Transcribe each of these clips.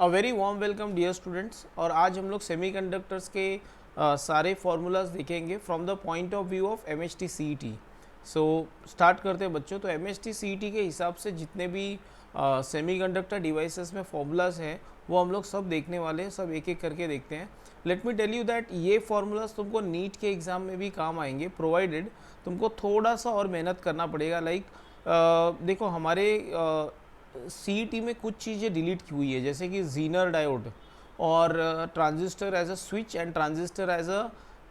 अ very warm welcome dear students. और आज हम लोग सेमीकंडक्टर्स के सारे फार्मूलाज देखेंगे from the point of view of MHT CET. So start करते हैं बच्चों। तो एमएचटी सीईटी के हिसाब से जितने भी सेमीकंडक्टर डिवाइसेस में फार्मूलाज हैं वो हम लोग सब देखने वाले हैं, सब एक एक करके देखते हैं। Let me tell you that ये फार्मूलाज तुमको नीट के एग्ज़ाम में भी काम आएंगे, प्रोवाइडेड तुमको थोड़ा सा और मेहनत करना पड़ेगा। लाइक देखो हमारे सीईटी में कुछ चीज़ें डिलीट की हुई है, जैसे कि जीनर डायोड और transistor as a switch and transistor as a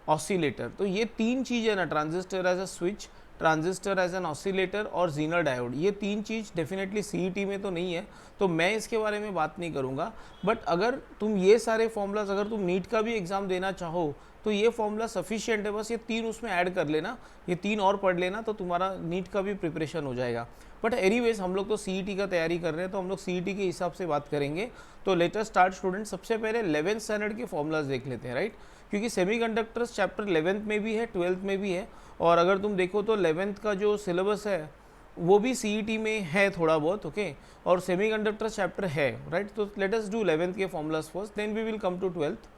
oscillator. तो ये तीन चीज़ें ना, transistor as a switch, transistor as an oscillator और जीनर डायोड, ये तीन चीज़ डेफिनेटली सीईटी में तो नहीं है, तो मैं इसके बारे में बात नहीं करूँगा। बट अगर तुम ये सारे फॉर्मूलाज, अगर तुम नीट का भी एग्ज़ाम देना चाहो तो ये फॉर्मूला सफिशिएंट है, बस ये तीन उसमें ऐड कर लेना, ये तीन और पढ़ लेना, तो तुम्हारा नीट का भी प्रिपरेशन हो जाएगा। बट एनीवेज हम लोग तो सीईटी का तैयारी कर रहे हैं, तो हम लोग सीईटी के हिसाब से बात करेंगे। तो लेट अस स्टार्ट स्टूडेंट। सबसे पहले 11th स्टैंडर्ड के फॉर्मूलाज देख लेते हैं, राइट? क्योंकि सेमीकंडक्टर्स चैप्टर 11th में भी है, 12th में भी है, और अगर तुम देखो तो 11th का जो सिलेबस है वो भी सीईटी में है थोड़ा बहुत, ओके, और सेमीकंडक्टर चैप्टर है, राइट? तो लेट अस डू 11th के formulas first, then we will come to 12th।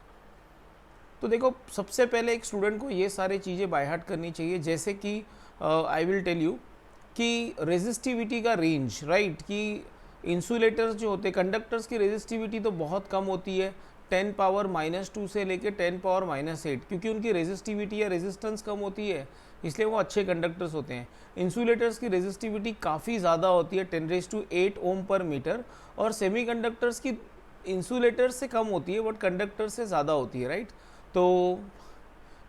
तो देखो सबसे पहले एक स्टूडेंट को ये सारी चीज़ें बाय हार्ट करनी चाहिए, जैसे कि आई विल टेल यू कि रेजिस्टिविटी का रेंज, राइट? कि इंसुलेटर्स जो होते हैं, कंडक्टर्स की रेजिस्टिविटी तो बहुत कम होती है, 10 पावर -2 से लेके 10 पावर -8, क्योंकि उनकी रेजिस्टिविटी या रेजिस्टेंस कम होती है, इसलिए वो अच्छे कंडक्टर्स होते हैं। इंसुलेटर्स की रेजिस्टिविटी काफ़ी ज़्यादा होती है, 10⁸ ओम पर मीटर, और सेमीकंडक्टर्स की इंसुलेटर्स से कम होती है बट कंडक्टर से ज़्यादा होती है, राइट? तो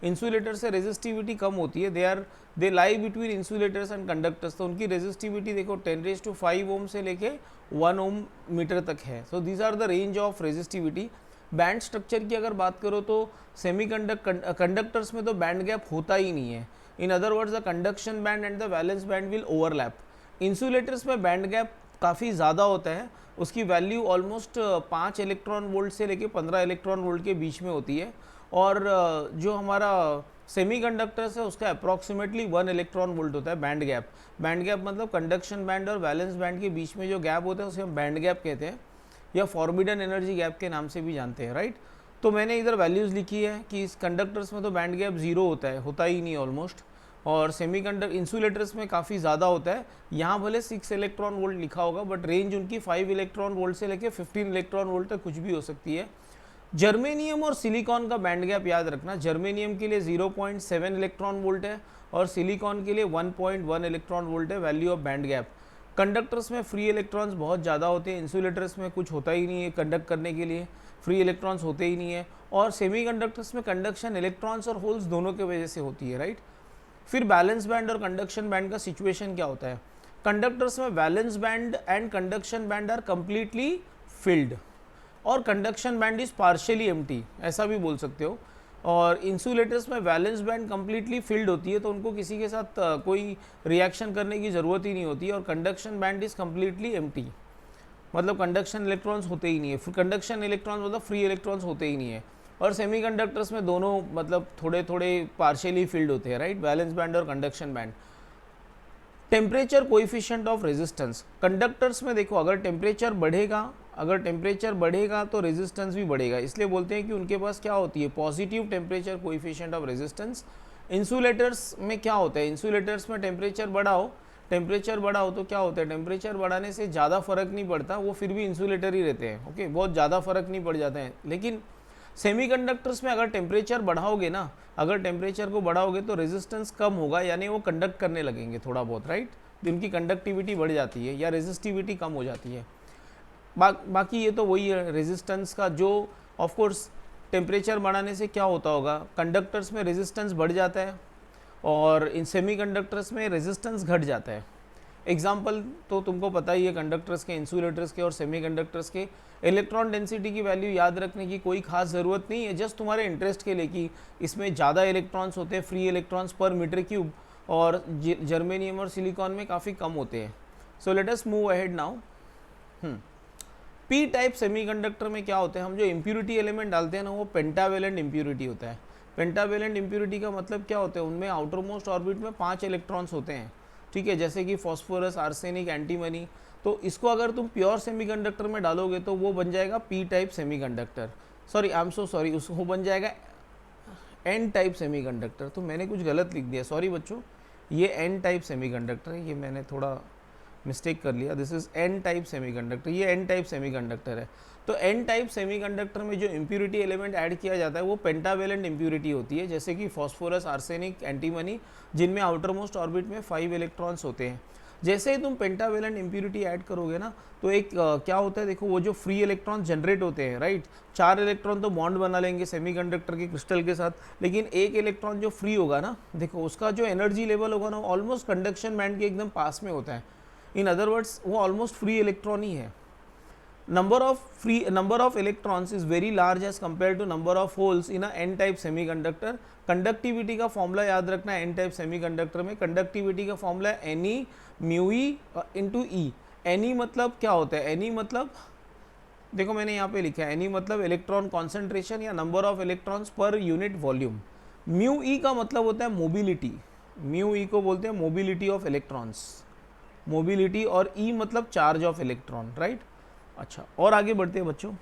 इंसुलेटर से रेजिस्टिविटी कम होती है, they lie between insulators and conductors. तो उनकी रेजिस्टिविटी देखो 10⁵ ओम से लेके 1 ओम मीटर तक है। So these are the range of resistivity. Band structure की अगर बात करो तो कंडक्टर्स में तो बैंड गैप होता ही नहीं है। In other words the conduction band and the valence band will overlap. Insulators में बैंड गैप काफ़ी ज़्यादा होता है, उसकी वैल्यू ऑलमोस्ट 5 इलेक्ट्रॉन वोल्ट से लेके 15 इलेक्ट्रॉन वोल्ट के बीच में होती है, और जो हमारा सेमीकंडक्टर्स है उसका अप्रॉक्सीमेटली 1 इलेक्ट्रॉन वोल्ट होता है बैंड गैप। बैंड गैप मतलब कंडक्शन बैंड और वैलेंस बैंड के बीच में जो गैप होता है उसे हम बैंड गैप कहते हैं, या फॉरबिडन एनर्जी गैप के नाम से भी जानते हैं, राइट? तो मैंने इधर वैल्यूज़ लिखी है कि इस कंडक्टर्स में तो बैंड गैप ज़ीरो होता है, होता ही नहीं ऑलमोस्ट, और इंसुलेटर्स में काफ़ी ज़्यादा होता है। यहाँ भले 6 इलेक्ट्रॉन वोल्ट लिखा होगा बट रेंज उनकी 5 इलेक्ट्रॉन वोल्ट से लेकर 15 इलेक्ट्रॉन वोल्ट तक कुछ भी हो सकती है। जर्मेनियम और सिलिकॉन का बैंड गैप याद रखना, जर्मेनियम के लिए 0.7 इलेक्ट्रॉन वोल्ट है और सिलिकॉन के लिए 1.1 इलेक्ट्रॉन वोल्ट है value of band gap. Conductors में फ्री इलेक्ट्रॉन्स बहुत ज़्यादा होते हैं, इंसुलेटर्स में कुछ होता ही नहीं है, कंडक्ट करने के लिए फ्री इलेक्ट्रॉन्स होते ही नहीं है, और सेमीकंडक्टर्स में कंडक्शन इलेक्ट्रॉन्स और होल्स दोनों के वजह से होती है, राइट? फिर बैलेंस बैंड और कंडक्शन बैंड का सिचुएशन क्या होता है? कंडक्टर्स में valence band and conduction band are completely filled, और conduction band is partially empty, ऐसा भी बोल सकते हो। और इंसुलेटर्स में वैलेंस बैंड कंप्लीटली फिल्ड होती है, तो उनको किसी के साथ कोई रिएक्शन करने की ज़रूरत ही नहीं होती है, और conduction band is completely empty, मतलब कंडक्शन इलेक्ट्रॉन्स होते ही नहीं है। कंडक्शन इलेक्ट्रॉन्स मतलब फ्री इलेक्ट्रॉन्स होते ही नहीं है। और सेमीकंडक्टर्स में दोनों मतलब थोड़े थोड़े पार्शियली फिल्ड होते हैं, राइट? वैलेंस बैंड और conduction band. Temperature coefficient of resistance, conductors में देखो अगर टेम्परेचर बढ़ेगा तो रेजिस्टेंस भी बढ़ेगा, इसलिए बोलते हैं कि उनके पास क्या होती है, positive temperature coefficient of resistance. Insulators में क्या होता है, इंसुलेटर्स में टेम्परेचर बढ़ाओ तो क्या होता है, टेम्परेचर बढ़ाने से ज़्यादा फर्क नहीं पड़ता, वो फिर भी इंसुलेटर ही रहते हैं, ओके, बहुत ज़्यादा फर्क नहीं पड़ जाता है। लेकिन सेमीकंडक्टर्स में अगर टेम्परेचर बढ़ाओगे ना, अगर टेम्परेचर को बढ़ाओगे तो रेजिस्टेंस कम होगा, यानी वो कंडक्ट करने लगेंगे थोड़ा बहुत, राइट? उनकी कंडक्टिविटी बढ़ जाती है या रेजिस्टिविटी कम हो जाती है। बाकी ये तो वही है रेजिस्टेंस का, जो ऑफकोर्स टेम्परेचर बढ़ाने से क्या होता होगा, कंडक्टर्स में रेजिस्टेंस बढ़ जाता है और इन सेमीकंडक्टर्स में रेजिस्टेंस घट जाता है। एग्जाम्पल तो तुमको पता ही है कंडक्टर्स के, इंसुलेटर्स के और सेमीकंडक्टर्स के। इलेक्ट्रॉन डेंसिटी की वैल्यू याद रखने की कोई खास ज़रूरत नहीं है, जस्ट तुम्हारे इंटरेस्ट के लिए कि इसमें ज़्यादा इलेक्ट्रॉन्स होते हैं, फ्री इलेक्ट्रॉन्स पर मीटर क्यूब, और जर्मेनियम और सिलिकॉन में काफ़ी कम होते हैं। So let us move ahead now. P type semiconductor में क्या होता है, हम जो इम्प्यूरिटी एलिमेंट डालते हैं ना, वो पेंटावेलेंट इम्प्यूरिटी होता है। पेंटावेलेंट इम्प्यूरिटी का मतलब क्या होता है, उनमें आउटर मोस्ट ऑर्बिट में 5 इलेक्ट्रॉन्स होते हैं, ठीक है, जैसे कि फॉस्फोरस, आर्सेनिक, एंटीमनी। तो इसको अगर तुम प्योर सेमीकंडक्टर में डालोगे तो वो बन जाएगा P type semiconductor, sorry I am so sorry, उसको बन जाएगा एन टाइप सेमीकंडक्टर। तो मैंने कुछ गलत लिख दिया, सॉरी बच्चों, ये एन टाइप सेमीकंडक्टर है, ये मैंने थोड़ा मिस्टेक कर लिया, this is an type semiconductor, ये एन टाइप सेमीकंडक्टर है। तो एन टाइप सेमीकंडक्टर में जो इम्प्यूरिटी एलिमेंट ऐड किया जाता है वो पेंटावेलेंट इम्प्यूरिटी होती है, जैसे कि फॉस्फोरस, आर्सेनिक, एंटीमनी, जिनमें आउटर मोस्ट ऑर्बिट में 5 इलेक्ट्रॉन्स होते हैं। जैसे ही तुम पेंटावेलेंट इम्प्यूरिटी ऐड करोगे ना तो एक क्या होता है, देखो वो जो फ्री इलेक्ट्रॉन जनरेट होते हैं, राइट, 4 इलेक्ट्रॉन तो बॉन्ड बना लेंगे सेमीकंडक्टर के क्रिस्टल के साथ, लेकिन एक इलेक्ट्रॉन जो फ्री होगा ना, देखो उसका जो एनर्जी लेवल होगा ना ऑलमोस्ट कंडक्शन बैंड के एकदम पास में होता है। इन अदर वर्ड्स वो ऑलमोस्ट फ्री इलेक्ट्रॉन ही है। number of electrons is very large as compared to number of holes in a n type semiconductor। Conductivity का फॉर्मूला याद रखना है, n टाइप सेमीकंडक्टर में कंडक्टिविटी का फॉर्मूला है Ne mu E इंटू ई। Ne मतलब क्या होता है, Ne मतलब देखो मैंने यहाँ पे लिखा है, Ne मतलब इलेक्ट्रॉन कॉन्सेंट्रेशन या number of electrons per unit volume. Mu e का मतलब होता है मोबिलिटी, म्यू ई को बोलते हैं मोबिलिटी ऑफ इलेक्ट्रॉन्स, मोबिलिटी, और ई मतलब चार्ज ऑफ इलेक्ट्रॉन, राइट। अच्छा, और आगे बढ़ते हैं बच्चों।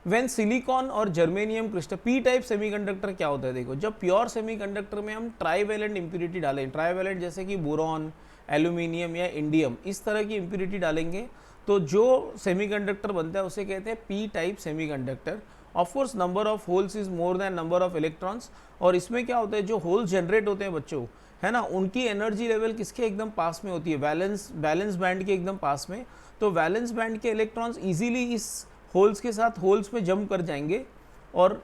व्हेन सिलिकॉन और germanium crystal, P type semiconductor क्या होता है, देखो जब प्योर सेमीकंडक्टर में हम ट्राईवैलेंट इंप्यूरिटी डालें, ट्राईवैलेंट जैसे कि बोरॉन, एल्यूमिनियम या इंडियम, इस तरह की इंप्यूरिटी डालेंगे तो जो सेमीकंडक्टर बनता है उसे कहते हैं P type semiconductor. Of course number of holes is more than number of electrons, और इसमें क्या होता है, जो होल्स जनरेट होते हैं बच्चों, है ना, उनकी एनर्जी लेवल किसके एकदम पास में होती है, बैलेंस बैंड के एकदम पास में। तो वैलेंस बैंड के इलेक्ट्रॉन्स इजीली इस होल्स के साथ होल्स में जंप कर जाएंगे, और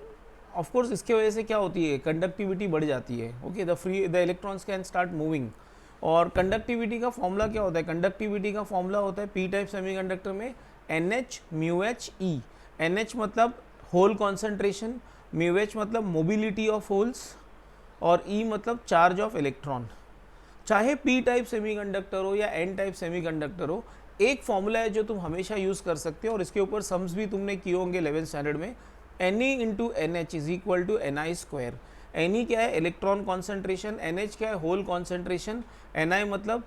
ऑफ कोर्स इसके वजह से क्या होती है, कंडक्टिविटी बढ़ जाती है। Okay, the electrons can start moving. और कंडक्टिविटी का फॉर्मूला क्या होता है, कंडक्टिविटी का फॉर्मूला होता है पी टाइप सेमीकंडक्टर में NH μH E। NH मतलब होल कॉन्सेंट्रेशन, μH मतलब मोबिलिटी ऑफ होल्स, और E मतलब चार्ज ऑफ इलेक्ट्रॉन। चाहे पी टाइप सेमीकंडक्टर हो या एन टाइप सेमीकंडक्टर हो, एक फॉर्मूला है जो तुम हमेशा यूज़ कर सकते हो, और इसके ऊपर सम्स भी तुमने किए होंगे 11th स्टैंडर्ड में। Ne into NH is equal to Ni square. Ne क्या है, इलेक्ट्रॉन कॉन्सेंट्रेशन, NH क्या है, होल कॉन्सेंट्रेशन, Ni मतलब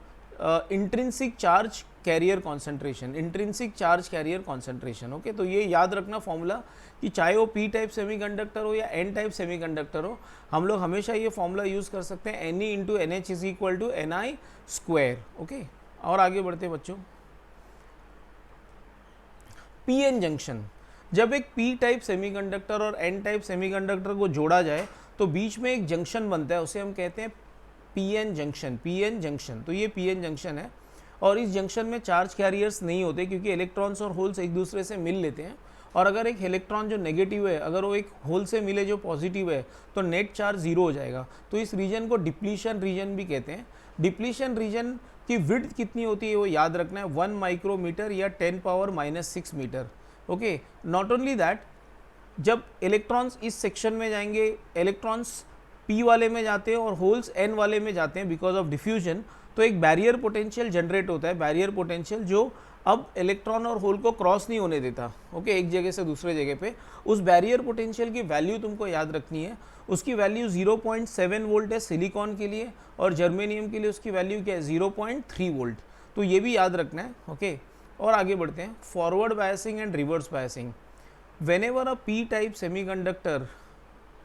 intrinsic charge carrier concentration, intrinsic charge carrier concentration. Okay, तो ये याद रखना फॉर्मूला कि चाहे वो पी टाइप सेमीकंडक्टर हो या एन टाइप सेमीकंडक्टर हो, हम लोग हमेशा ये फॉर्मूला यूज़ कर सकते हैं, Ne into NH is equal to Ni square. Okay, और आगे बढ़ते हैं बच्चों। पीएन जंक्शन, जब एक पी टाइप सेमीकंडक्टर और एन टाइप सेमीकंडक्टर को जोड़ा जाए तो बीच में एक जंक्शन बनता है, उसे हम कहते हैं पीएन जंक्शन। पीएन जंक्शन, तो ये पीएन जंक्शन है, और इस जंक्शन में चार्ज कैरियर्स नहीं होते क्योंकि इलेक्ट्रॉन्स और होल्स एक दूसरे से मिल लेते हैं, और अगर एक इलेक्ट्रॉन जो नेगेटिव है अगर वो एक होल से मिले जो पॉजिटिव है तो नेट चार्ज जीरो हो जाएगा। तो इस रीजन को डिप्लीशन रीजन भी कहते हैं। डिप्लीशन रीजन की विड्थ कितनी होती है वो याद रखना है, 1 माइक्रोमीटर या 10⁻⁻⁶ metre. Okay, not only that, जब इलेक्ट्रॉन्स इस सेक्शन में जाएंगे, इलेक्ट्रॉन्स पी वाले में जाते हैं और होल्स एन वाले में जाते हैं बिकॉज ऑफ डिफ्यूजन, तो एक बैरियर पोटेंशियल जनरेट होता है, बैरियर पोटेंशियल जो अब इलेक्ट्रॉन और होल को क्रॉस नहीं होने देता। ओके, एक जगह से दूसरे जगह पे। उस बैरियर पोटेंशियल की वैल्यू तुमको याद रखनी है, उसकी वैल्यू 0.7 वोल्ट है सिलिकॉन के लिए, और जर्मेनियम के लिए उसकी वैल्यू क्या है, 0.3 वोल्ट। तो ये भी याद रखना है। ओके, और आगे बढ़ते हैं, forward biasing and reverse biasing. whenever a p type semiconductor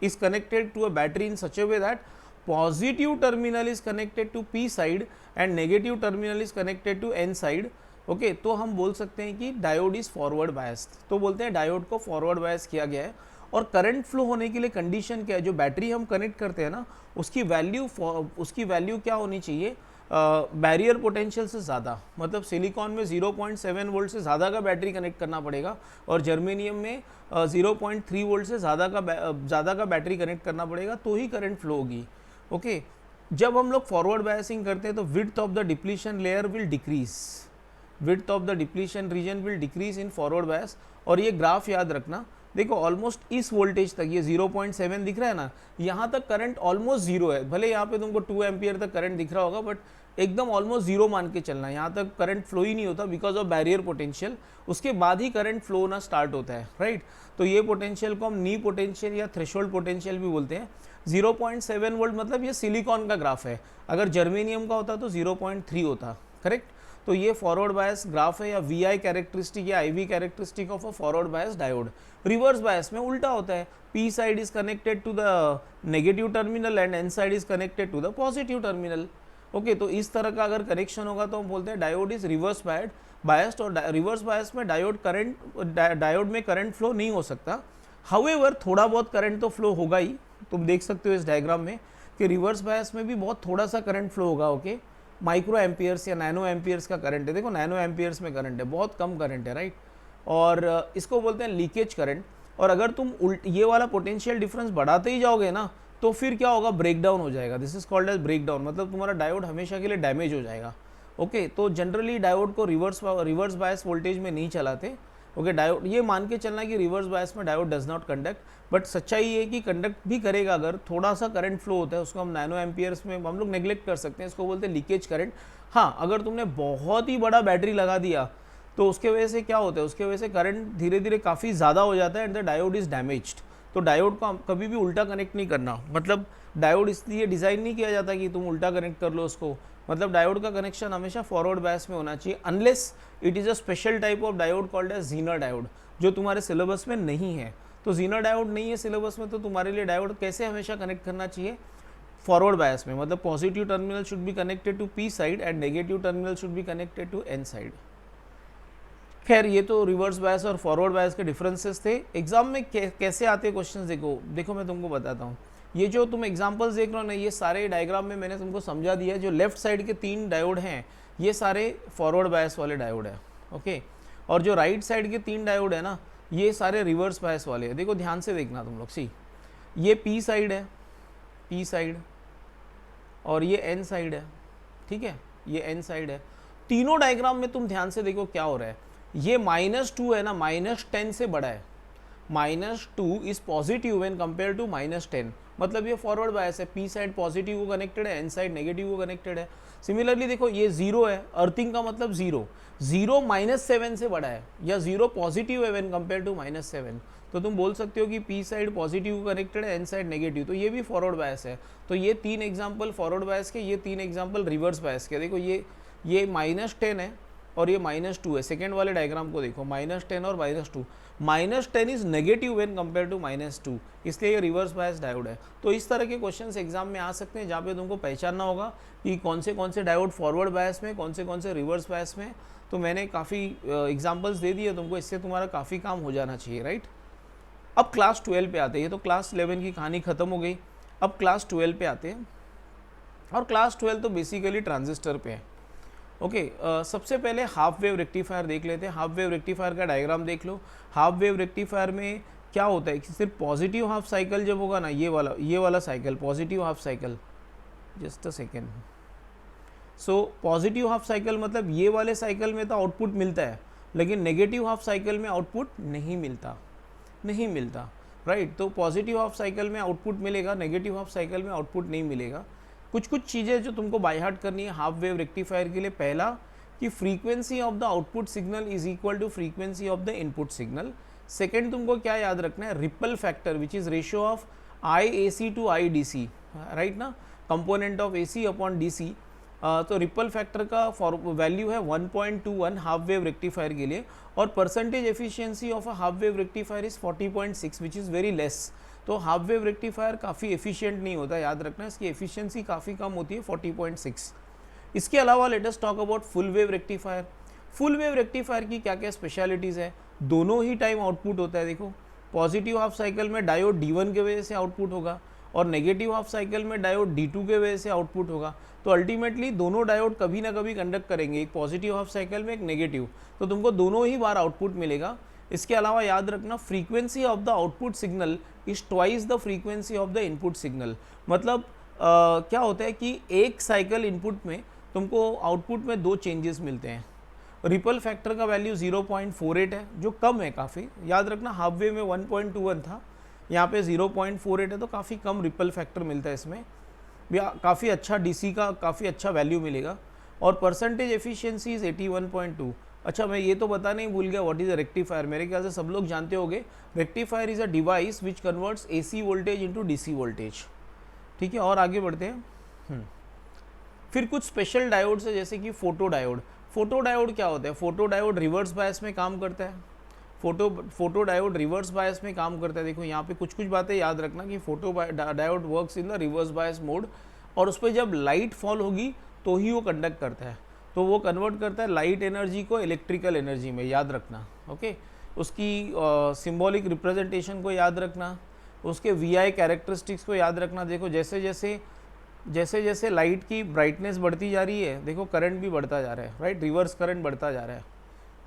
is connected to a battery in such a way that positive terminal is connected to p side and negative terminal is connected to n side, okay, तो हम बोल सकते हैं कि diode is forward biased. तो बोलते हैं diode को फॉरवर्ड बायस किया गया है। और करंट फ्लो होने के लिए कंडीशन क्या है, जो बैटरी हम कनेक्ट करते हैं ना, उसकी वैल्यू क्या होनी चाहिए, बैरियर पोटेंशियल से ज़्यादा, मतलब सिलिकॉन में 0.7 वोल्ट से ज़्यादा का बैटरी कनेक्ट करना पड़ेगा, और जर्मेनियम में 0.3 वोल्ट से ज़्यादा का बैटरी कनेक्ट करना पड़ेगा, तो ही करंट फ्लो होगी। ओके, जब हम लोग फॉरवर्ड बायसिंग करते हैं तो width of the depletion layer will decrease, width of the depletion region will decrease in forward bias. और ये ग्राफ याद रखना, देखो ऑलमोस्ट इस वोल्टेज तक, ये 0.7 दिख रहा है ना, यहाँ तक करंट ऑलमोस्ट जीरो है। भले यहाँ पे तुमको 2 एम्पियर तक करंट दिख रहा होगा, बट एकदम ऑलमोस्ट जीरो मान के चलना है, यहाँ तक करंट फ्लो ही नहीं होता बिकॉज ऑफ बैरियर पोटेंशियल। उसके बाद ही करंट फ्लो होना स्टार्ट होता है, राइट। तो ये पोटेंशियल को हम नी पोटेंशियल या थ्रेशोल्ड पोटेंशियल भी बोलते हैं। 0.7 वोल्ट मतलब ये सिलिकॉन का ग्राफ है, अगर जर्मेनियम का होता तो 0.3 होता, करेक्ट। तो ये फॉरवर्ड बायस ग्राफ है या VI कैरेक्टरिस्टिक या IV characteristic of a forward bias diode. Reverse bias में उल्टा होता है, P side is connected to the negative terminal and N side is connected to the positive terminal. Okay, तो इस तरह का अगर कनेक्शन होगा तो हम बोलते हैं डायोड इज रिवर्स बायस्ड। और रिवर्स बायस में डायोड में करंट फ्लो नहीं हो सकता। हाउएवर थोड़ा बहुत करंट तो फ्लो होगा ही, तुम देख सकते हो इस डायग्राम में कि रिवर्स बायस में भी बहुत थोड़ा सा करंट फ्लो होगा। ओके, माइक्रो एम्पियर्स या नैनो एम्पियर्स का करंट है, देखो नैनो एम्पियर्स में करंट है, बहुत कम करंट है, राइट। और इसको बोलते हैं लीकेज करंट। और अगर तुम ये वाला पोटेंशियल डिफरेंस बढ़ाते ही जाओगे ना तो फिर क्या होगा, ब्रेकडाउन हो जाएगा। This is called as breakdown, मतलब तुम्हारा डायोड हमेशा के लिए डैमेज हो जाएगा। ओके, तो जनरली डायोड को रिवर्स बायस वोल्टेज में नहीं चलाते। ओके, डायोड ये मान के चलना कि रिवर्स बायस में diode does not conduct, but सच्चाई ये है कि कंडक्ट भी करेगा। अगर थोड़ा सा करंट फ्लो होता है उसको हम नैनो एम्पियर्स में हम लोग नेग्लेक्ट कर सकते हैं, इसको बोलते हैं लीकेज करंट। हाँ, अगर तुमने बहुत ही बड़ा बैटरी लगा दिया तो उसके वजह से क्या होता है, उसके वजह से करंट धीरे धीरे काफ़ी ज़्यादा हो जाता है and the diode is damaged. तो डायोड को कभी भी उल्टा कनेक्ट नहीं करना, मतलब डायोड इसलिए डिज़ाइन नहीं किया जाता कि तुम उल्टा कनेक्ट कर लो उसको, मतलब डायोड का कनेक्शन हमेशा फॉरवर्ड बायस में होना चाहिए, unless it is a special type of diode called as Zener diode, जो तुम्हारे सिलेबस में नहीं है। तो जीनर डायोड नहीं है सिलेबस में, तो तुम्हारे लिए डायोड कैसे हमेशा कनेक्ट करना चाहिए, फॉरवर्ड बायस में, मतलब positive terminal should be connected to P side and negative terminal should be connected to N side. खैर, ये तो रिवर्स बायस और फॉरवर्ड बायस के डिफरेंसेस थे। एग्जाम में कैसे आते हैं क्वेश्चंस, देखो मैं तुमको बताता हूँ। ये जो तुम एग्जांपल्स देख रहे हो ना, ये सारे डायग्राम में मैंने तुमको समझा दिया है। जो लेफ्ट साइड के 3 डायोड हैं ये सारे फॉरवर्ड बायस वाले डायोड है। ओके, और जो राइट साइड के 3 डायोड है ना, ये सारे रिवर्स बायस वाले हैं। देखो ध्यान से देखना तुम लोग, सी ये P साइड है, P साइड, और ये N साइड है, ठीक है, ये N साइड है। तीनों डायग्राम में तुम ध्यान से देखो क्या हो रहा है, ये -2 है ना, -10 से बड़ा है। -2 is positive when compare to -10, मतलब ये फॉरवर्ड बायस है, P साइड पॉजिटिव को कनेक्टेड है, N साइड नेगेटिव को कनेक्टेड है। सिमिलरली देखो ये 0 है, अर्थिंग का मतलब 0 -7 से बड़ा है, या 0 पॉजिटिव है व्हेन कंपेयर टू -7, तो तुम बोल सकते हो कि P साइड पॉजिटिव को कनेक्टेड है, N साइड नेगेटिव, तो ये भी फॉरवर्ड बायस है। तो ये 3 एग्जाम्पल फॉरवर्ड बायस के, ये 3 एग्जाम्पल रिवर्स बायस के। देखो ये -10 है और ये -2 है। सेकेंड वाले डायग्राम को देखो, -10 और -2, -10 is negative when compare to -2, इसलिए ये रिवर्स बायस डायोड है। तो इस तरह के क्वेश्चंस एग्जाम में आ सकते हैं, जहाँ पे तुमको पहचानना होगा कि कौन से डायोड फॉरवर्ड बायस में, कौन से रिवर्स बायस में। तो मैंने काफ़ी एग्जाम्पल्स दे दिए तुमको, इससे तुम्हारा काफ़ी काम हो जाना चाहिए, राइट। अब क्लास 12 पे आते हैं, तो क्लास 11 की कहानी खत्म हो गई, अब क्लास 12 पे आते हैं। और क्लास 12 तो बेसिकली ट्रांजिस्टर पे है। ओके, सबसे पहले हाफ वेव रेक्टिफायर देख लेते हैं। हाफ वेव रेक्टिफायर का डायग्राम देख लो। हाफ वेव रेक्टिफायर में क्या होता है कि सिर्फ पॉजिटिव हाफ साइकिल जब होगा ना, ये वाला cycle positive half cycle, just a second. So positive half cycle मतलब ये वाले साइकिल में तो आउटपुट मिलता है, लेकिन नेगेटिव हाफ साइकिल में आउटपुट नहीं मिलता, राइट। तो पॉजिटिव हाफ साइकिल में आउटपुट मिलेगा, नेगेटिव हाफ साइकिल में आउटपुट नहीं मिलेगा। कुछ चीज़ें जो तुमको बाय हार्ट करनी है हाफ वेव रेक्टिफायर के लिए। पहला कि frequency of the output signal is equal to frequency of the input signal. Second तुमको क्या याद रखना है, ripple factor which is ratio of IAC to IDC, right ना, component of AC upon DC। तो रिपल फैक्टर का value है 1.21 half wave rectifier के लिए, और percentage efficiency of a half wave rectifier is 40.6 which is very less. तो half wave rectifier काफ़ी efficient नहीं होता, याद रखना, इसकी एफिशिएंसी काफ़ी कम होती है, 40.6। इसके अलावा let us talk about full wave rectifier. Full wave rectifier की क्या क्या स्पेशलिटीज़ है, दोनों ही टाइम आउटपुट होता है। देखो पॉजिटिव हाफ साइकिल में डायोड D1 के वजह से आउटपुट होगा, और नेगेटिव हाफ साइकिल में डायोड D2 के वजह से आउटपुट होगा। तो अल्टीमेटली दोनों डायोड कभी ना कभी कंडक्ट करेंगे, एक पॉजिटिव हाफ साइकिल में, एक नेगेटिव, तो तुमको दोनों ही बार आउटपुट मिलेगा। इसके अलावा याद रखना, frequency of the output signal is twice the frequency of the input signal. मतलब क्या होता है कि एक साइकिल इनपुट में तुमको आउटपुट में 2 चेंजेस मिलते हैं। रिपल फैक्टर का वैल्यू 0.48 है, जो कम है काफ़ी, याद रखना हाफ वेव में 1.21 था, यहाँ पे 0.48 है, तो काफ़ी कम रिपल फैक्टर मिलता है इसमें, काफ़ी अच्छा DC का काफ़ी अच्छा वैल्यू मिलेगा। और परसेंटेज एफिशिएंसी इज 81.2। अच्छा, मैं ये तो बताना ही भूल गया, व्हाट इज अ रेक्टिफायर। मेरे ख्याल से सब लोग जानते होंगे, rectifier is a device which converts AC voltage into DC voltage, ठीक है। और आगे बढ़ते हैं। फिर कुछ स्पेशल डायोड्स है, जैसे कि फोटो डायोड। फोटो डायोड क्या होता है? फोटो डायोड रिवर्स बायस में काम करता है। फोटो डायोड रिवर्स बायस में काम करता है। देखो यहाँ पे कुछ कुछ बातें याद रखना कि photo diode works in the reverse bias mode, और उस पर जब लाइट फॉल होगी तो ही वो कंडक्ट करता है। तो वो कन्वर्ट करता है लाइट एनर्जी को इलेक्ट्रिकल एनर्जी में, याद रखना। ओके, उसकी सिंबॉलिक रिप्रेजेंटेशन को याद रखना, उसके वी कैरेक्टरिस्टिक्स को याद रखना। देखो जैसे जैसे लाइट की ब्राइटनेस बढ़ती जा रही है, देखो करंट भी बढ़ता जा रहा है, राइट, रिवर्स करंट बढ़ता जा रहा है।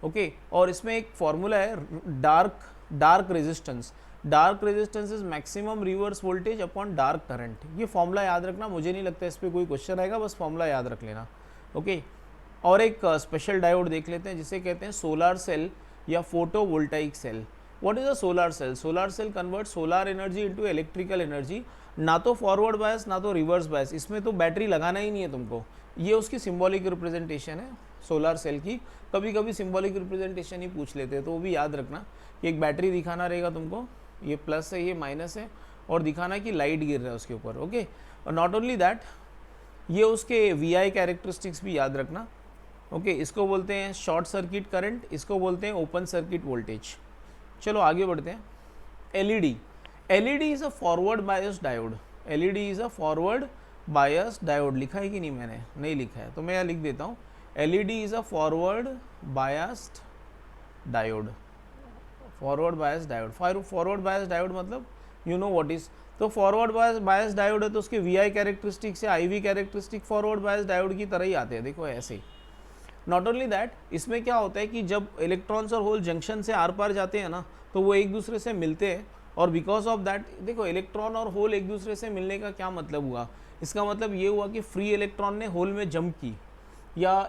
ओके, और इसमें एक फॉर्मूला है dark resistance. Dark resistance is maximum reverse voltage upon dark current. ये फॉर्मूला याद रखना, मुझे नहीं लगता इस पर कोई क्वेश्चन आएगा, बस फॉर्मूला याद रख लेना। ओके, और एक स्पेशल डायोड देख लेते हैं जिसे कहते हैं सोलर सेल या photovoltaic cell. What is a solar cell? Solar cell convert solar energy into electrical energy, ना तो फॉरवर्ड बायस ना तो रिवर्स बायस, इसमें तो बैटरी लगाना ही नहीं है तुमको। ये उसकी सिंबॉलिक रिप्रेजेंटेशन है सोलर सेल की। कभी कभी सिंबॉलिक रिप्रेजेंटेशन ही पूछ लेते हैं, तो वो भी याद रखना कि एक बैटरी दिखाना रहेगा तुमको, ये प्लस है ये माइनस है, और दिखाना कि लाइट गिर रहा है उसके ऊपर। ओके, और नॉट ओनली दैट, ये उसके वी कैरेक्टरिस्टिक्स भी याद रखना। ओके, इसको बोलते हैं शॉर्ट सर्किट करंट, इसको बोलते हैं ओपन सर्किट वोल्टेज। चलो आगे बढ़ते हैं। LED. LED is a forward biased diode. LED is a forward biased diode. लिखा है कि नहीं? मैंने नहीं लिखा है तो मैं यहाँ लिख देता हूँ। LED is a forward biased diode. Forward biased diode, forward biased diode मतलब यू नो व्हाट इज। तो फॉरवर्ड बायस्ड डायोड है तो उसके वीआई कैरेक्टरिस्टिक से IV characteristic forward biased diode की तरह ही आते हैं। देखो ऐसे ही। नॉट ओनली दैट, इसमें क्या होता है कि जब इलेक्ट्रॉन्स और होल जंक्शन से आर पार जाते हैं ना, तो वो एक दूसरे से मिलते हैं, और बिकॉज ऑफ दैट, देखो इलेक्ट्रॉन और होल एक दूसरे से मिलने का क्या मतलब हुआ? इसका मतलब ये हुआ कि फ्री इलेक्ट्रॉन ने होल में जंप की, या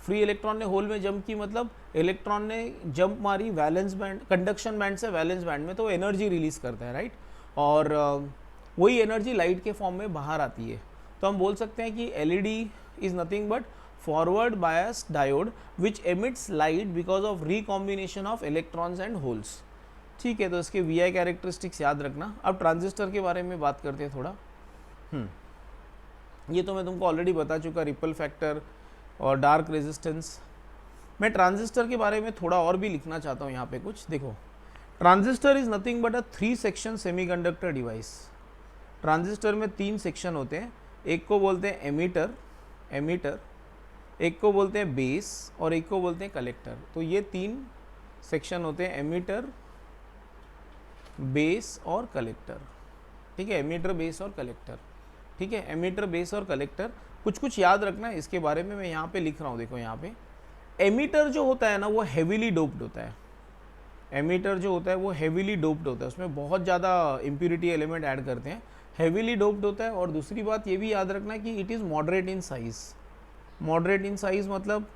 फ्री इलेक्ट्रॉन ने होल में जंप की, मतलब इलेक्ट्रॉन ने जंप मारी वैलेंस बैंड, कंडक्शन बैंड से वैलेंस बैंड में, तो एनर्जी रिलीज करता है, राइट। और वही एनर्जी लाइट के फॉर्म में बाहर आती है। तो हम बोल सकते हैं कि LED is nothing but forward biased diode which emits light because of recombination of electrons and holes। ठीक है, तो इसके VI कैरेक्टरिस्टिक्स याद रखना। अब ट्रांजिस्टर के बारे में बात करते हैं थोड़ा। ये तो मैं तुमको ऑलरेडी बता चुका, रिपल फैक्टर और डार्क रेजिस्टेंस। मैं ट्रांजिस्टर के बारे में थोड़ा और भी लिखना चाहता हूँ यहाँ पे कुछ। देखो, transistor is nothing but a 3 section semiconductor device. Transistor में 3 सेक्शन होते हैं, एक को बोलते हैं एमीटर, एक को बोलते हैं बेस, और एक को बोलते हैं कलेक्टर। तो ये 3 सेक्शन होते हैं, एमीटर, बेस और कलेक्टर। ठीक है, एमीटर, बेस और कलेक्टर। ठीक है, एमीटर, बेस और कलेक्टर। कुछ कुछ याद रखना है इसके बारे में, मैं यहाँ पे लिख रहा हूँ। देखो यहाँ पे एमीटर जो होता है ना, वो हेवीली डोप्ड होता है। एमीटर जो होता है वो हेवीली डोप्ड होता है, उसमें बहुत ज़्यादा इम्प्यूरिटी एलिमेंट ऐड करते हैं, हेवीली डोप्ड होता है। और दूसरी बात ये भी याद रखना कि it is moderate in size. Moderate in size मतलब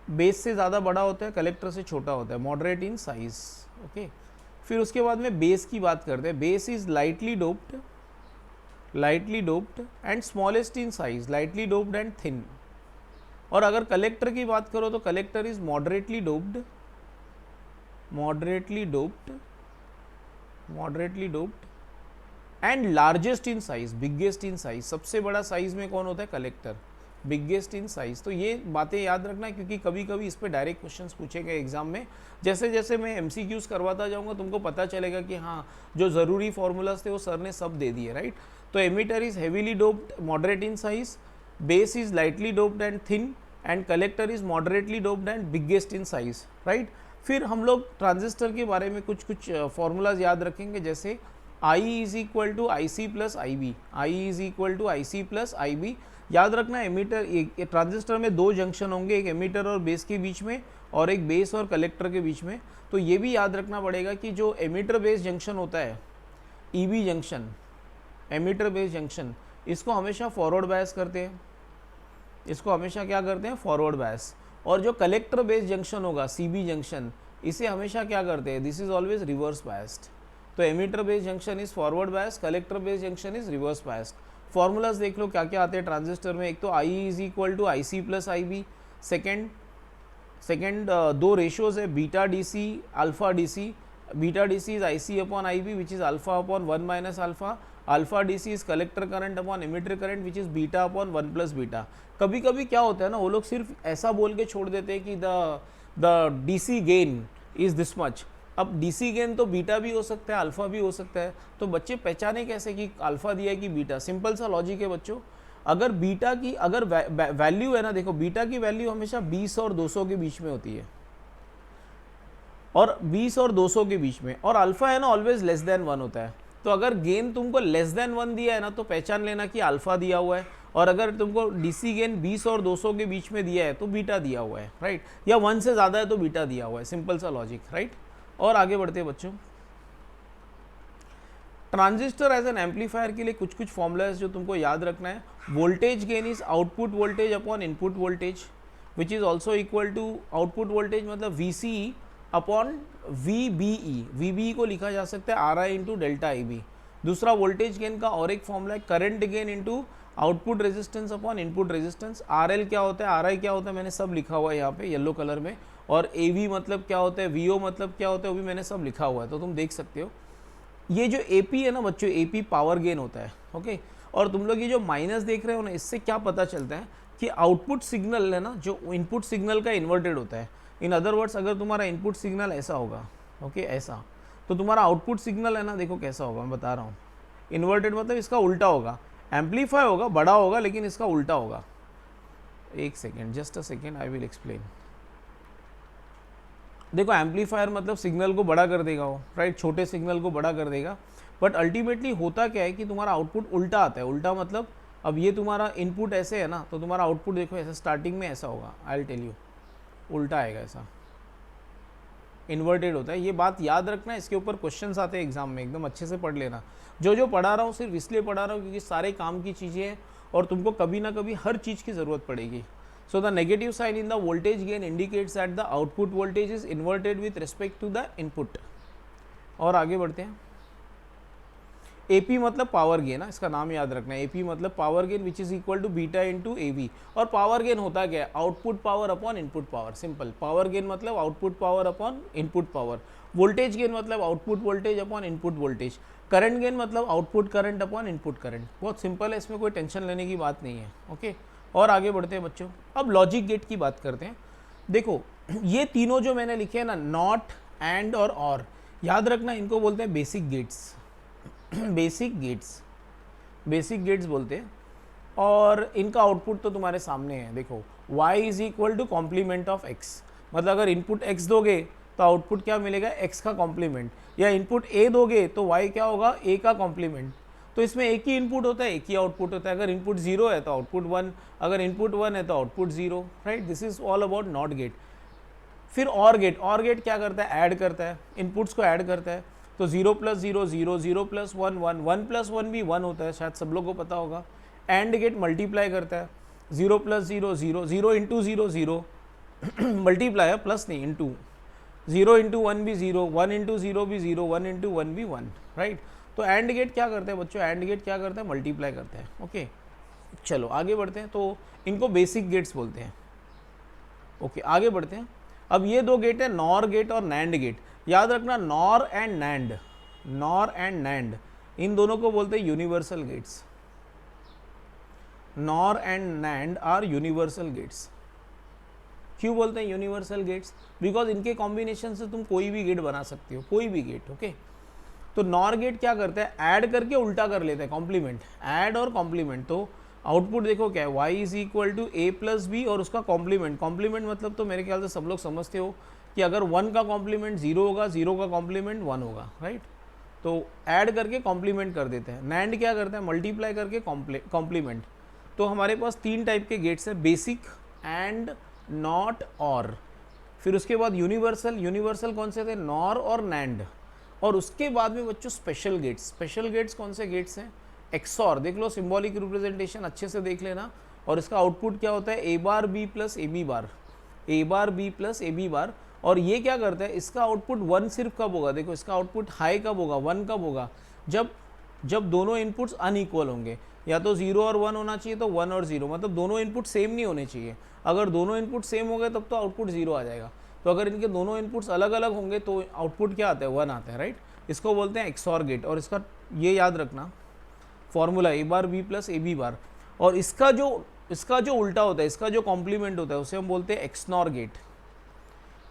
बेस से ज़्यादा बड़ा होता है, कलेक्टर से छोटा होता है, मॉडरेट इन साइज़। ओके, फिर उसके बाद में बेस की बात करते हैं। Base is lightly doped and smallest in size, lightly doped and thin. और अगर कलेक्टर की बात करो तो collector is moderately doped and largest in size, biggest in size. सबसे बड़ा साइज में कौन होता है? Collector, biggest in size. तो ये बातें याद रखना, क्योंकि कभी कभी इस पे डायरेक्ट क्वेश्चंस पूछे गए एग्जाम में। जैसे जैसे मैं एमसीक्यूज करवाता जाऊंगा तुमको पता चलेगा कि हाँ, जो ज़रूरी फॉर्मूलाज थे वो सर ने सब दे दिए, राइट। तो emitter is heavily doped, moderate in size, base is lightly doped and thin, and collector is moderately doped and biggest in size, right. फिर हम लोग ट्रांजिस्टर के बारे में कुछ कुछ फॉर्मूलाज याद रखेंगे, जैसे I is equal to I C plus I B, I is equal to I C plus I B. याद रखना, एमीटर, ट्रांजिस्टर में 2 जंक्शन होंगे, एक एमीटर और बेस के बीच में, और एक बेस और कलेक्टर के बीच में। तो ये भी याद रखना पड़ेगा कि जो एमीटर बेस जंक्शन होता है, EB junction, emitter base junction, इसको हमेशा फॉरवर्ड बायस करते हैं, इसको हमेशा क्या करते हैं? Forward bias. और जो कलेक्टर बेस जंक्शन होगा, सीबी जंक्शन, इसे हमेशा क्या करते हैं? This is always reverse biased. तो emitter base junction is forward bias, collector base junction is reverse biased. Formulas देख लो क्या क्या आते हैं ट्रांजिस्टर में। एक तो I is equal to I C plus I B. Second 2 ratios है, beta D C, alpha D C. Beta D C is I C upon I B, which is alpha upon 1 minus alpha. Alpha DC is collector current upon emitter current which is beta upon 1 plus beta. कभी कभी क्या होता है ना, वो लोग सिर्फ ऐसा बोल के छोड़ देते हैं कि the DC gain is this much. अब DC गेन तो बीटा भी हो सकता है, अल्फा भी हो सकता है, तो बच्चे पहचाने कैसे कि अल्फा दिया है कि बीटा। सिंपल सा लॉजिक है बच्चों, अगर बीटा की अगर वैल्यू है ना, देखो बीटा की वैल्यू हमेशा 20 और 200 के बीच में होती है, और 20 और 200 के बीच में, और अल्फा है ना ऑलवेज लेस देन 1 होता है। तो अगर गेन तुमको लेस देन 1 दिया है ना, तो पहचान लेना कि अल्फा दिया हुआ है, और अगर तुमको DC गेन 20 और 200 के बीच में दिया है तो बीटा दिया हुआ है, राइट, या 1 से ज़्यादा है तो बीटा दिया हुआ है। सिंपल सा लॉजिक, राइट। और आगे बढ़ते हैं बच्चों, ट्रांजिस्टर एज एन एम्पलीफायर के लिए कुछ कुछ फॉर्मूलाज जो तुमको याद रखना है। Voltage gain is output voltage upon input voltage which is also equal to output voltage मतलब VCE अपॉन VBE। VBE को लिखा जा सकता है RI इंटू डेल्टा IB। दूसरा वोल्टेज गेन का और एक फॉर्मूला है current gain into output resistance upon input resistance. RL क्या होता है, RI क्या होता है, मैंने सब लिखा हुआ है यहाँ पे येलो कलर में, और AV मतलब क्या होता है, VO मतलब क्या होता है, वो भी मैंने सब लिखा हुआ है, तो तुम देख सकते हो। ये जो AP है ना बच्चों, AP पावर गेन होता है, ओके। और तुम लोग ये जो माइनस देख रहे हो ना, इससे क्या पता चलता है कि आउटपुट सिग्नल है ना जो इनपुट सिग्नल का इन्वर्टेड होता है। इन अदर वर्ड्स, अगर तुम्हारा इनपुट सिग्नल ऐसा होगा, ओके ऐसा, तो तुम्हारा आउटपुट सिग्नल है ना, देखो कैसा होगा, मैं बता रहा हूँ। इन्वर्टेड मतलब इसका उल्टा होगा, एम्पलीफाई होगा, बड़ा होगा, लेकिन इसका उल्टा होगा। एक second, just a second, I will explain. देखो एम्पलीफायर मतलब सिग्नल को बड़ा कर देगा वो, राइट, छोटे सिग्नल को बड़ा कर देगा, बट अल्टीमेटली होता क्या है कि तुम्हारा आउटपुट उल्टा आता है। उल्टा मतलब अब ये तुम्हारा इनपुट ऐसे है ना, तो तुम्हारा आउटपुट देखो ऐसे स्टार्टिंग में ऐसा होगा, आई विल टेल यू, उल्टा आएगा, ऐसा इन्वर्टेड होता है। ये बात याद रखना, इसके ऊपर क्वेश्चंस आते हैं एग्जाम में, एकदम अच्छे से पढ़ लेना। जो पढ़ा रहा हूँ सिर्फ इसलिए पढ़ा रहा हूँ क्योंकि सारे काम की चीज़ें हैं और तुमको कभी ना कभी हर चीज़ की ज़रूरत पड़ेगी। So the negative sign in the voltage gain indicates that the output voltage is inverted with respect to the input। और आगे बढ़ते हैं। AP मतलब पावर गेन, इसका नाम याद रखना है। AP मतलब power gain which is equal to beta into AV। और पावर गेन होता क्या है, output power upon input power. Simple, power gain मतलब output power upon input power. Voltage gain मतलब output voltage upon input voltage. Current gain मतलब output current upon input current. बहुत simple है, इसमें कोई टेंशन लेने की बात नहीं है, ओके। और आगे बढ़ते हैं बच्चों, अब लॉजिक गेट की बात करते हैं। देखो ये तीनों जो मैंने लिखे हैं ना, नॉट, एंड और याद रखना, इनको बोलते हैं बेसिक गेट्स। बेसिक गेट्स बोलते हैं, और इनका आउटपुट तो तुम्हारे सामने है। देखो y is equal to complement of x, मतलब अगर इनपुट x दोगे तो आउटपुट क्या मिलेगा, x का कॉम्प्लीमेंट, या इनपुट a दोगे तो y क्या होगा, a का कॉम्प्लीमेंट। तो इसमें एक ही इनपुट होता है, एक ही आउटपुट होता है। अगर इनपुट 0 है तो आउटपुट 1, अगर इनपुट 1 है तो output 0, right. This is all about not gate. फिर और गेट क्या करता है, ऐड करता है, इनपुट्स को ऐड करता है। तो 0 प्लस 0 0, 0 प्लस 1 1, 1 प्लस 1 भी 1 होता है, शायद सब लोग को पता होगा। एंड गेट मल्टीप्लाई करता है, 0 प्लस 0 0, 0 इंटू 0 0, मल्टीप्लाई है, प्लस नहीं, इंटू। 0 इंटू 1 भी 0, 1 इंटू 0 भी 0, 1 इंटू 1 भी 1, राइट। तो एंड गेट क्या करते हैं बच्चों, एंड गेट क्या करते हैं, मल्टीप्लाई करते हैं, ओके। चलो आगे बढ़ते हैं, तो इनको बेसिक गेट्स बोलते हैं, ओके। आगे बढ़ते हैं, अब ये दो गेट है, नॉर गेट और नैंड गेट। याद रखना, नॉर एंड नैंड, इन दोनों को बोलते हैं universal gates. NOR and NAND are universal gates. क्यों बोलते हैं यूनिवर्सल गेट्स, बिकॉज इनके कॉम्बिनेशन से तुम कोई भी गेट बना सकते हो, कोई भी गेट, ओके। तो नॉर गेट क्या करता है, ऐड करके उल्टा कर लेता है, कॉम्प्लीमेंट, ऐड और कॉम्प्लीमेंट। तो आउटपुट देखो क्या है, y is equal to a plus B और उसका कॉम्प्लीमेंट। कॉम्प्लीमेंट मतलब तो मेरे ख्याल से सब लोग समझते हो कि अगर 1 का कॉम्प्लीमेंट 0 होगा, 0 का कॉम्प्लीमेंट 1 होगा, राइट। तो ऐड करके कॉम्प्लीमेंट कर देते हैं। नैंड क्या करता है, मल्टीप्लाई करके कॉम्प्लीमेंट। तो हमारे पास 3 टाइप के गेट्स हैं, बेसिक, एंड, नॉट, और। फिर उसके बाद यूनिवर्सल कौन से थे, नॉर और नैंड। और उसके बाद में बच्चों स्पेशल गेट्स कौन से गेट्स हैं, एक्सॉर। देख लो सिंबॉलिक रिप्रेजेंटेशन अच्छे से देख लेना। और इसका आउटपुट क्या होता है, A bar B plus A B bar, A bar B plus A B bar. और ये क्या करता है, इसका आउटपुट 1 सिर्फ कब होगा, देखो इसका आउटपुट हाई कब होगा, 1 कब होगा, जब दोनों इनपुट्स अनइक्वल होंगे। या तो 0 और 1 होना चाहिए, तो 1 और 0, मतलब दोनों इनपुट सेम नहीं होने चाहिए। अगर दोनों इनपुट सेम हो गए तब तो आउटपुट 0 आ जाएगा। तो अगर इनके दोनों इनपुट्स अलग अलग होंगे तो आउटपुट क्या आता है, 1 आता है, राइट। इसको बोलते हैं एक्सॉर गेट। और इसका ये याद रखना, formula A bar B plus A B bar, और इसका जो उल्टा होता है, इसका जो कॉम्प्लीमेंट होता है उसे हम बोलते हैं X NOR gate.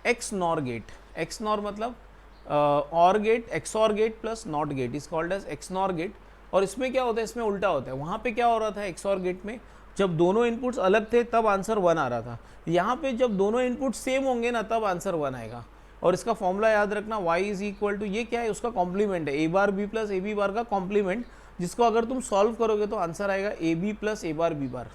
X NOR gate, X NOR मतलब OR gate, X OR gate plus NOT gate is called as X NOR gate. और इसमें क्या होता है, इसमें उल्टा होता है। वहाँ पे क्या हो रहा था एक्स और गेट में, जब दोनों इनपुट्स अलग थे तब आंसर 1 आ रहा था। यहाँ पे जब दोनों इनपुट सेम होंगे ना तब आंसर 1 आएगा। और इसका फॉर्मूला याद रखना, y इज इक्वल टू, ये क्या है, उसका कॉम्प्लीमेंट है, A bar B plus A B bar का कॉम्प्लीमेंट, जिसको अगर तुम सॉल्व करोगे तो आंसर आएगा A B plus A bar B bar,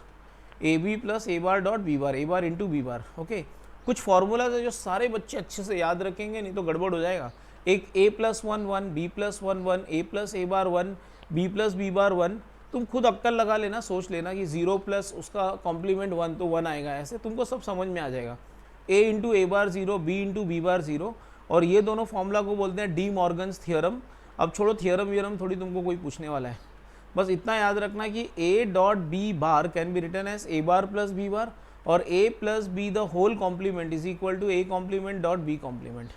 A B plus A bar dot B bar, A bar into B bar. Okay, कुछ formulas है जो सारे बच्चे अच्छे से याद रखेंगे, नहीं तो गड़बड़ हो जाएगा। एक a plus 1 1, B plus 1 1, A plus A bar 1, B plus B bar 1। तुम खुद अक्कल लगा लेना, सोच लेना कि 0 प्लस उसका कॉम्प्लीमेंट 1 तो 1 आएगा, ऐसे तुमको सब समझ में आ जाएगा। a into A bar 0, B into B bar 0, और ये दोनों फॉर्मूला को बोलते हैं डी मॉर्गन्स थियरम। अब छोड़ो थियरम वियरम, थोड़ी तुमको कोई पूछने वाला है, बस इतना याद रखना कि a dot B bar can be written as A bar plus B bar, और a plus B the whole complement is equal to a complement dot B complement.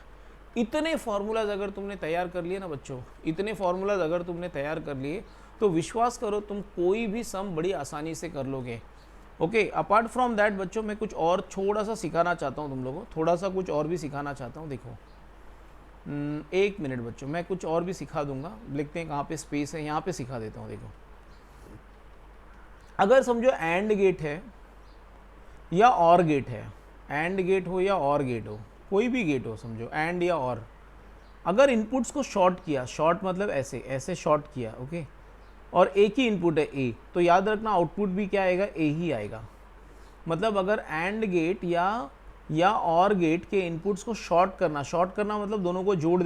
इतने फार्मूलाज अगर तुमने तैयार कर लिए ना बच्चों, इतने फार्मूलाज अगर तुमने तैयार कर लिए तो विश्वास करो तुम कोई भी सम बड़ी आसानी से कर लोगे। ओके, अपार्ट फ्रॉम दैट बच्चों मैं कुछ और थोड़ा सा सिखाना चाहता हूँ तुम लोगों को, थोड़ा सा कुछ और भी सिखाना चाहता हूँ। देखो, एक मिनट बच्चों, मैं कुछ और भी सिखा दूंगा, लिखते हैं कहाँ पे स्पेस है, यहाँ पे सिखा देता हूँ। देखो, अगर समझो एंड गेट है या और गेट है, एंड गेट हो या और गेट हो, कोई भी गेट हो, समझो एंड या और, अगर इनपुट्स को शॉर्ट किया, शॉर्ट मतलब ऐसे ऐसे शॉर्ट किया, ओके, और एक ही इनपुट है ए, तो याद रखना आउटपुट भी क्या आएगा, ए ही आएगा। मतलब अगर एंड गेट या और गेट के इनपुट्स को शॉर्ट करना मतलब दोनों को जोड़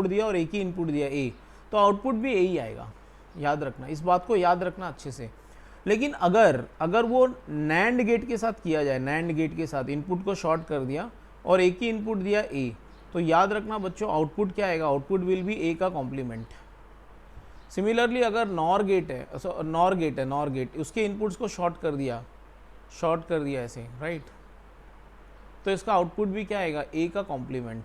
दिया और एक ही इनपुट दिया ए, तो आउटपुट भी ए ही आएगा। याद रखना, इस बात को याद रखना अच्छे से। लेकिन अगर वो नैंड गेट के साथ किया जाए, नैंड गेट के साथ इनपुट को शॉर्ट कर दिया और एक ही इनपुट दिया ए, तो याद रखना बच्चों आउटपुट क्या आएगा, आउटपुट विल बी ए का कॉम्प्लीमेंट। सिमिलरली अगर नॉर गेट है, उसके इनपुट्स को शॉर्ट कर दिया ऐसे, राइट, तो इसका आउटपुट भी क्या आएगा, ए का कॉम्प्लीमेंट।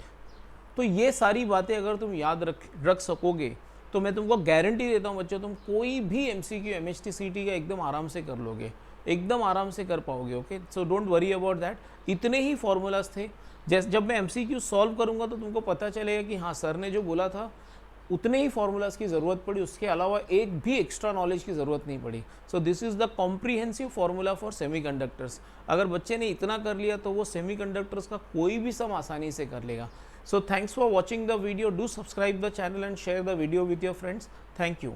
तो ये सारी बातें अगर तुम याद रख सकोगे तो मैं तुमको गारंटी देता हूँ बच्चों, तुम कोई भी एमसीक्यू एमएचटी सीटी का एकदम आराम से कर लोगे, एकदम आराम से कर पाओगे। Okay, so don't worry about that. इतने ही फॉर्मूलाज थे, जैसे जब मैं एमसीक्यू सॉल्व करूँगा तो तुमको पता चलेगा कि हाँ सर ने जो बोला था उतने ही फॉर्मूलाज की ज़रूरत पड़ी, उसके अलावा एक भी एक्स्ट्रा नॉलेज की ज़रूरत नहीं पड़ी। So this is the comprehensive formula for semiconductors. अगर बच्चे ने इतना कर लिया तो वो सेमीकंडक्टर्स का कोई भी सम आसानी से कर लेगा। So thanks for watching the video. Do subscribe the channel and share the video with your friends. Thank you.